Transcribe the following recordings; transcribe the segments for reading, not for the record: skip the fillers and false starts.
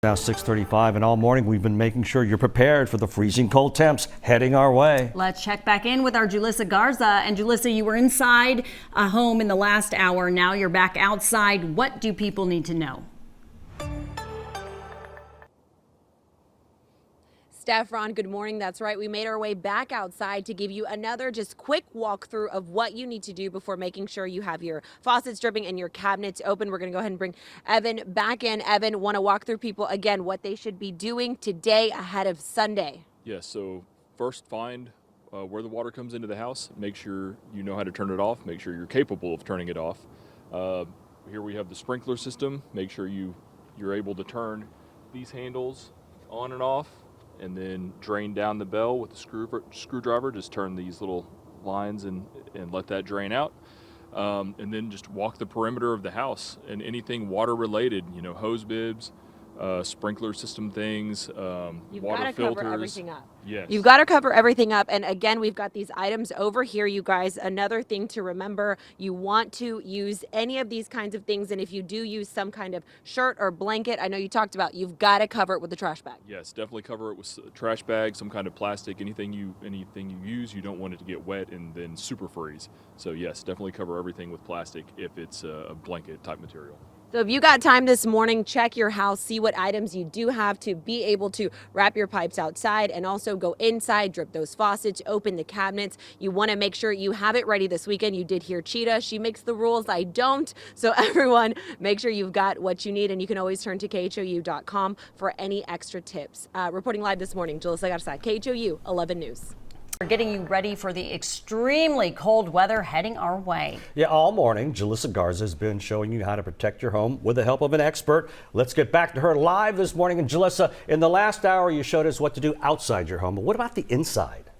Now 6:35, and all morning we've been making sure you're prepared for the freezing cold temps heading our way. Let's check back in with our Julissa Garza. And Julissa, you were inside a home in the last hour. Now you're back outside. What do people need to know? Steph, Ron, good morning. That's right. We made our way back outside to give you another just quick walkthrough of what you need to do before making sure you have your faucets dripping and your cabinets open. We're going to go ahead and bring Evan back in. Evan, want to walk through people again what they should be doing today ahead of Sunday. Yes, so first find where the water comes into the house. Make sure you know how to turn it off. Make sure you're capable of turning it off. Here we have the sprinkler system. Make sure you're able to turn these handles on and off, and then drain down the bell with the screwdriver. Just turn these little lines and let that drain out. And then just walk the perimeter of the house, and anything water related, hose bibs, sprinkler system things, You've water got to filters. cover everything up. Yes. You've got to cover everything up. And again, we've got these items over here, you guys. Another thing to remember, you want to use any of these kinds of things. And if you do use some kind of shirt or blanket, I know you talked about, you've got to cover it with a trash bag. Yes, definitely cover it with a trash bag, some kind of plastic, anything you use, you don't want it to get wet and then super freeze. So yes, definitely cover everything with plastic if it's a blanket type material. So if you got time this morning, check your house, see what items you do have to be able to wrap your pipes outside, and also go inside, drip those faucets, open the cabinets. You want to make sure you have it ready this weekend. You did hear Cheetah. She makes the rules. I don't. So everyone, make sure you've got what you need, and you can always turn to khou.com for any extra tips. Reporting live this morning, Julissa Garza, KHOU 11 News. We're getting you ready for the extremely cold weather heading our way. Yeah, all morning, Julissa Garza has been showing you how to protect your home with the help of an expert. Let's get back to her live this morning. And Julissa, in the last hour, you showed us what to do outside your home. But what about the inside?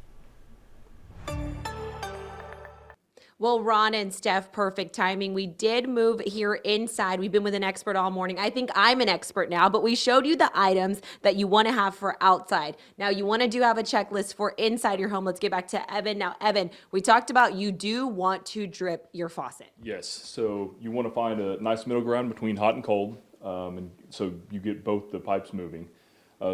Well, Ron and Steph, perfect timing. We did move here inside. We've been with an expert all morning. I think I'm an expert now, but we showed you the items that you want to have for outside. Now, you want to have a checklist for inside your home. Let's get back to Evan. Now, Evan, we talked about you do want to drip your faucet. Yes, so you want to find a nice middle ground between hot and cold, and so you get both the pipes moving.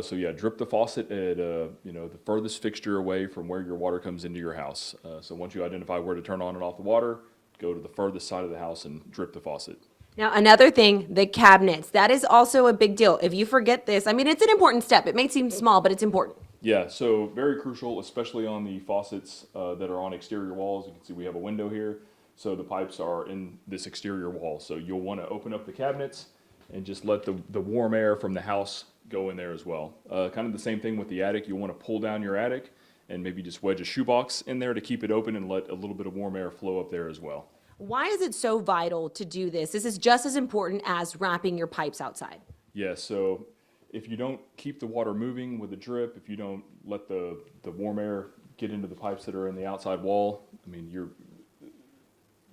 So yeah, drip the faucet at the furthest fixture away from where your water comes into your house. So once you identify where to turn on and off the water, go to the furthest side of the house and drip the faucet. Now, another thing, the cabinets. That is also a big deal. If you forget this, I mean, it's an important step. It may seem small, but it's important. Yeah, so very crucial, especially on the faucets that are on exterior walls. You can see we have a window here. So the pipes are in this exterior wall. So you'll want to open up the cabinets and just let the warm air from the house go in there as well. Kind of the same thing with the attic. You want to pull down your attic and maybe just wedge a shoebox in there to keep it open and let a little bit of warm air flow up there as well. Why is it so vital to do this? This is just as important as wrapping your pipes outside. Yeah, so if you don't keep the water moving with a drip, if you don't let the warm air get into the pipes that are in the outside wall, I mean,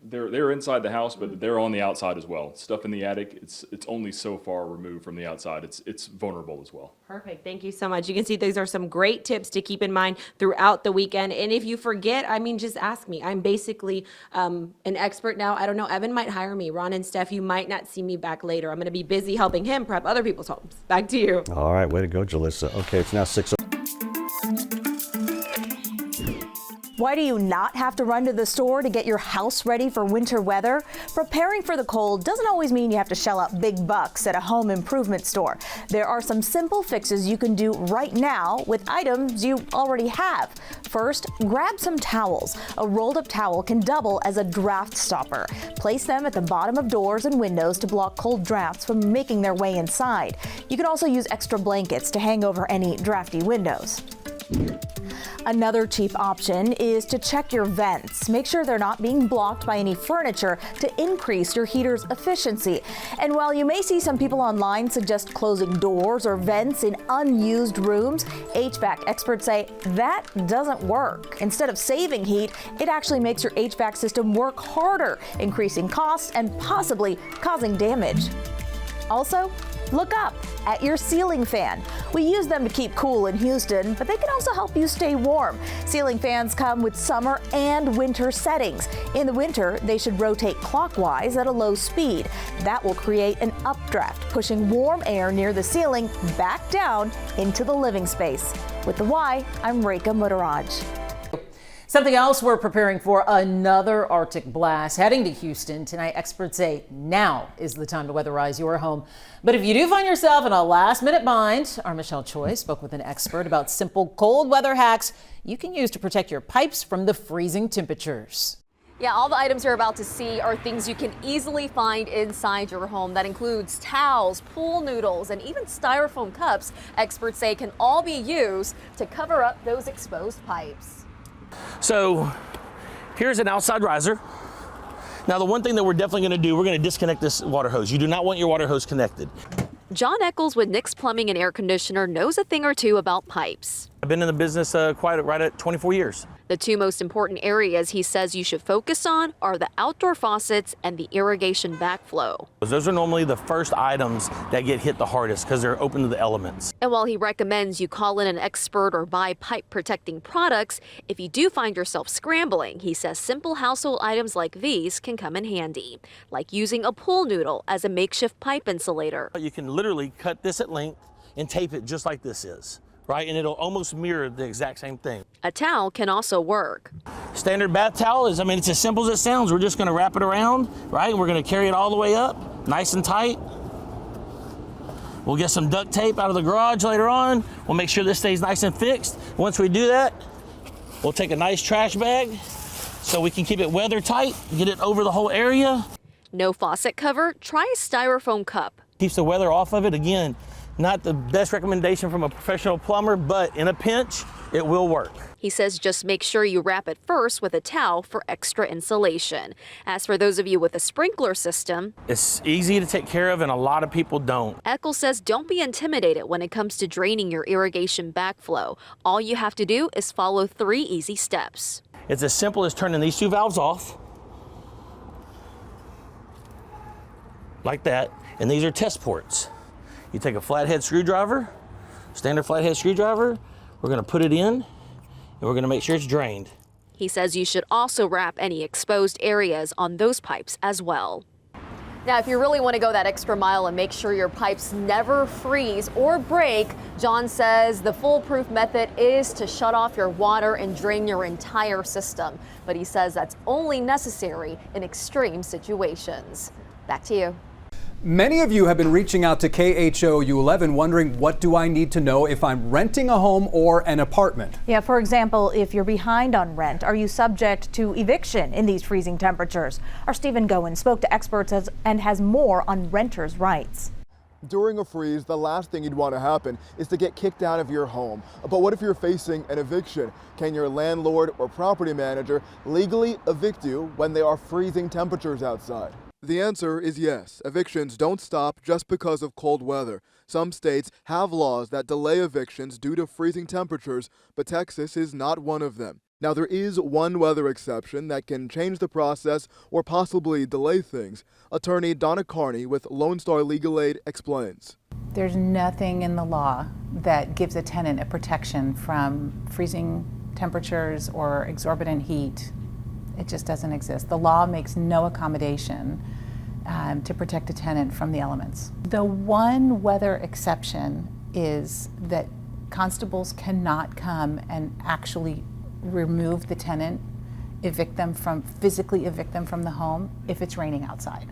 they're inside the house, but they're on the outside as well. Stuff in the attic, it's only so far removed from the outside. It's vulnerable as well. Perfect. Thank you so much. You can see these are some great tips to keep in mind throughout the weekend. And if you forget, I mean, just ask me. I'm basically an expert now. I don't know. Evan might hire me. Ron and Steph, you might not see me back later. I'm going to be busy helping him prep other people's homes. Back to you. All right, way to go, Julissa. Okay, it's now 6:00. Why do you not have to run to the store to get your house ready for winter weather? Preparing for the cold doesn't always mean you have to shell out big bucks at a home improvement store. There are some simple fixes you can do right now with items you already have. First, grab some towels. A rolled up towel can double as a draft stopper. Place them at the bottom of doors and windows to block cold drafts from making their way inside. You can also use extra blankets to hang over any drafty windows. Another cheap option is to check your vents. Make sure they're not being blocked by any furniture to increase your heater's efficiency. And while you may see some people online suggest closing doors or vents in unused rooms, HVAC experts say that doesn't work. Instead of saving heat, it actually makes your HVAC system work harder, increasing costs and possibly causing damage. Also, Look up at your ceiling fan. We use them to keep cool in Houston, but they can also help you stay warm. Ceiling fans come with summer and winter settings. In the winter, they should rotate clockwise at a low speed. That will create an updraft, pushing warm air near the ceiling back down into the living space. With the Y, I'm Rekha Muttaraj. Something else we're preparing for, another Arctic blast heading to Houston. Tonight, experts say now is the time to weatherize your home. But if you do find yourself in a last-minute bind, our Michelle Choi spoke with an expert about simple cold weather hacks you can use to protect your pipes from the freezing temperatures. Yeah, all the items you're about to see are things you can easily find inside your home. That includes towels, pool noodles, and even styrofoam cups. Experts say can all be used to cover up those exposed pipes. So here's an outside riser. Now the one thing that we're definitely going to do, we're going to disconnect this water hose. You do not want your water hose connected. John Eccles with Nick's Plumbing and Air Conditioner knows a thing or two about pipes. I've been in the business right at 24 years. The two most important areas he says you should focus on are the outdoor faucets and the irrigation backflow. Those are normally the first items that get hit the hardest because they're open to the elements. And while he recommends you call in an expert or buy pipe protecting products, if you do find yourself scrambling, he says simple household items like these can come in handy, like using a pool noodle as a makeshift pipe insulator. You can literally cut this at length and tape it just like this is, right? And it'll almost mirror the exact same thing. A towel can also work. Standard bath towel is, it's as simple as it sounds. We're just gonna wrap it around, right? And we're gonna carry it all the way up, nice and tight. We'll get some duct tape out of the garage later on. We'll make sure this stays nice and fixed. Once we do that, we'll take a nice trash bag so we can keep it weather tight, get it over the whole area. No faucet cover? Try a styrofoam cup. Keeps the weather off of it. Again, not the best recommendation from a professional plumber, but in a pinch, it will work. He says just make sure you wrap it first with a towel for extra insulation. As for those of you with a sprinkler system, it's easy to take care of and a lot of people don't. Eccles says don't be intimidated when it comes to draining your irrigation backflow. All you have to do is follow 3 easy steps. It's as simple as turning these 2 valves off, like that, and these are test ports. You take a flathead screwdriver, standard flathead screwdriver, we're gonna put it in, and we're gonna make sure it's drained. He says you should also wrap any exposed areas on those pipes as well. Now, if you really want to go that extra mile and make sure your pipes never freeze or break, John says the foolproof method is to shut off your water and drain your entire system. But he says that's only necessary in extreme situations. Back to you. Many of you have been reaching out to KHOU11 wondering, what do I need to know if I'm renting a home or an apartment? Yeah, for example, if you're behind on rent, are you subject to eviction in these freezing temperatures? Our Stephen Goen spoke to experts and has more on renters' rights. During a freeze, the last thing you'd want to happen is to get kicked out of your home. But what if you're facing an eviction? Can your landlord or property manager legally evict you when there are freezing temperatures outside? The answer is yes. Evictions don't stop just because of cold weather. Some states have laws that delay evictions due to freezing temperatures, but Texas is not one of them. Now, there is one weather exception that can change the process or possibly delay things. Attorney Donna Carney with Lone Star Legal Aid explains. There's nothing in the law that gives a tenant a protection from freezing temperatures or exorbitant heat. It just doesn't exist. The law makes no accommodation to protect a tenant from the elements. The one weather exception is that constables cannot come and actually remove the tenant, physically evict them from the home if it's raining outside.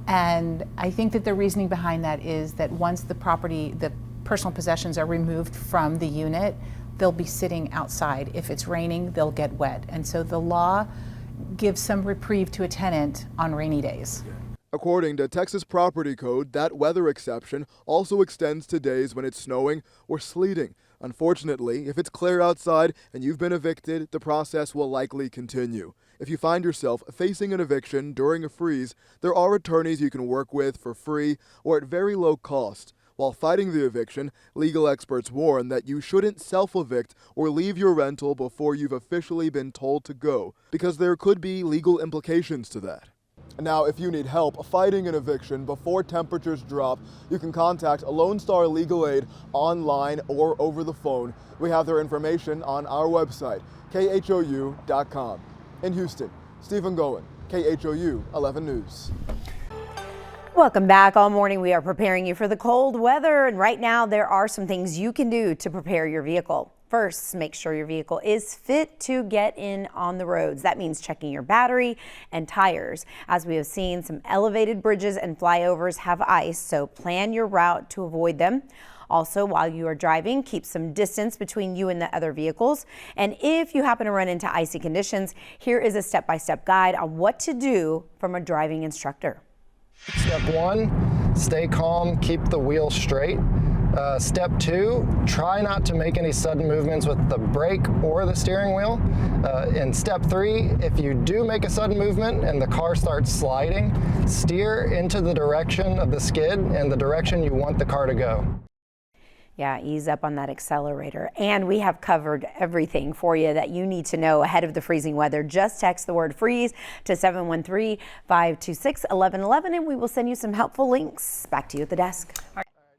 And I think that the reasoning behind that is that once the personal possessions are removed from the unit, they'll be sitting outside. If it's raining, they'll get wet. And so the law gives some reprieve to a tenant on rainy days. According to Texas Property Code, that weather exception also extends to days when it's snowing or sleeting. Unfortunately, if it's clear outside and you've been evicted, the process will likely continue. If you find yourself facing an eviction during a freeze, there are attorneys you can work with for free or at very low cost. While fighting the eviction, legal experts warn that you shouldn't self-evict or leave your rental before you've officially been told to go, because there could be legal implications to that. Now, if you need help fighting an eviction before temperatures drop, you can contact Lone Star Legal Aid online or over the phone. We have their information on our website, khou.com. In Houston, Stephen Goen, KHOU 11 News. Welcome back. All morning we are preparing you for the cold weather, and right now there are some things you can do to prepare your vehicle. First, make sure your vehicle is fit to get in on the roads. That means checking your battery and tires. As we have seen, some elevated bridges and flyovers have ice, so plan your route to avoid them. Also, while you are driving, keep some distance between you and the other vehicles. And if you happen to run into icy conditions, here is a step-by-step guide on what to do from a driving instructor. Step 1, stay calm, keep the wheel straight. Step 2, try not to make any sudden movements with the brake or the steering wheel. And step 3, if you do make a sudden movement and the car starts sliding, steer into the direction of the skid and the direction you want the car to go. Yeah, ease up on that accelerator. And we have covered everything for you that you need to know ahead of the freezing weather. Just text the word freeze to 713-526-1111 and we will send you some helpful links. Back to you at the desk.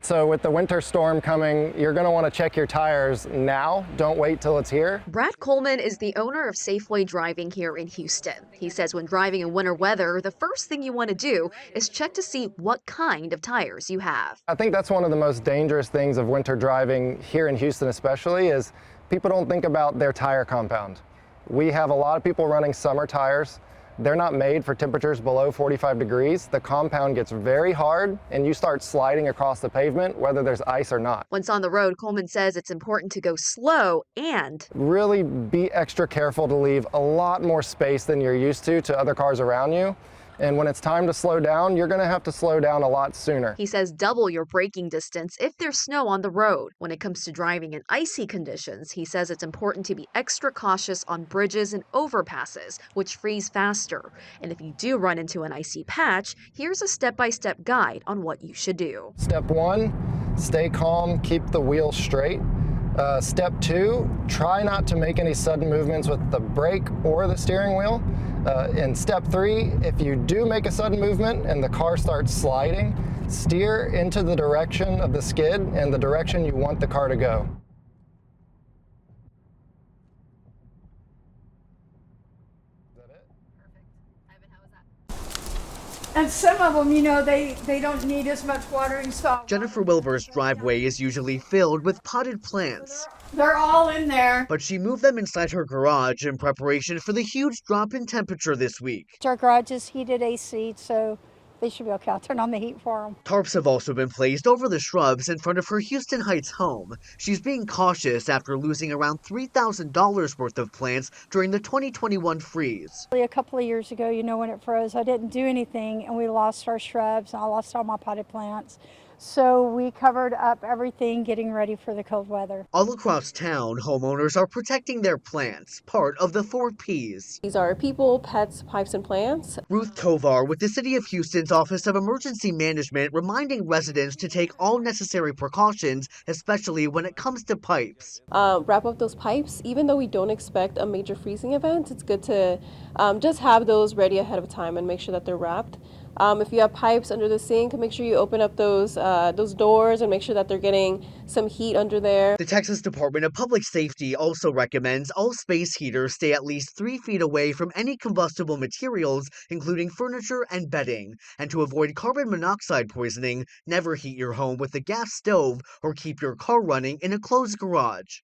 So with the winter storm coming, you're going to want to check your tires now. Don't wait till it's here. Brad Coleman is the owner of Safeway Driving here in Houston. He says when driving in winter weather, the first thing you want to do is check to see what kind of tires you have. I think that's one of the most dangerous things of winter driving here in Houston especially is people don't think about their tire compound. We have a lot of people running summer tires. They're not made for temperatures below 45 degrees. The compound gets very hard and you start sliding across the pavement, whether there's ice or not. Once on the road, Coleman says it's important to go slow and really be extra careful to leave a lot more space than you're used to other cars around you. And when it's time to slow down, you're going to have to slow down a lot sooner. He says double your braking distance if there's snow on the road. When it comes to driving in icy conditions, he says it's important to be extra cautious on bridges and overpasses, which freeze faster. And if you do run into an icy patch, here's a step-by-step guide on what you should do. Step 1, stay calm, keep the wheel straight. Step 2, try not to make any sudden movements with the brake or the steering wheel. And step 3, if you do make a sudden movement and the car starts sliding, steer into the direction of the skid and the direction you want the car to go. And some of them, you know, they don't need as much watering, so. Jennifer Wilbur's driveway is usually filled with potted plants. They're all in there. But she moved them inside her garage in preparation for the huge drop in temperature this week. Our garage is heated AC, so they should be okay. I'll turn on the heat for them. Tarps have also been placed over the shrubs in front of her Houston Heights home. She's being cautious after losing around $3,000 worth of plants during the 2021 freeze. A couple of years ago, you know, when it froze, I didn't do anything and we lost our shrubs and I lost all my potted plants. So we covered up everything getting ready for the cold weather. All across town, homeowners are protecting their plants, part of the 4 Ps. These are people, pets, pipes, and plants. Ruth Tovar with the City of Houston's Office of Emergency Management reminding residents to take all necessary precautions, especially when it comes to pipes. Wrap up those pipes. Even though we don't expect a major freezing event, it's good to just have those ready ahead of time and make sure that they're wrapped. If you have pipes under the sink, make sure you open up those doors and make sure that they're getting some heat under there. The Texas Department of Public Safety also recommends all space heaters stay at least 3 feet away from any combustible materials, including furniture and bedding. And to avoid carbon monoxide poisoning, never heat your home with a gas stove or keep your car running in a closed garage.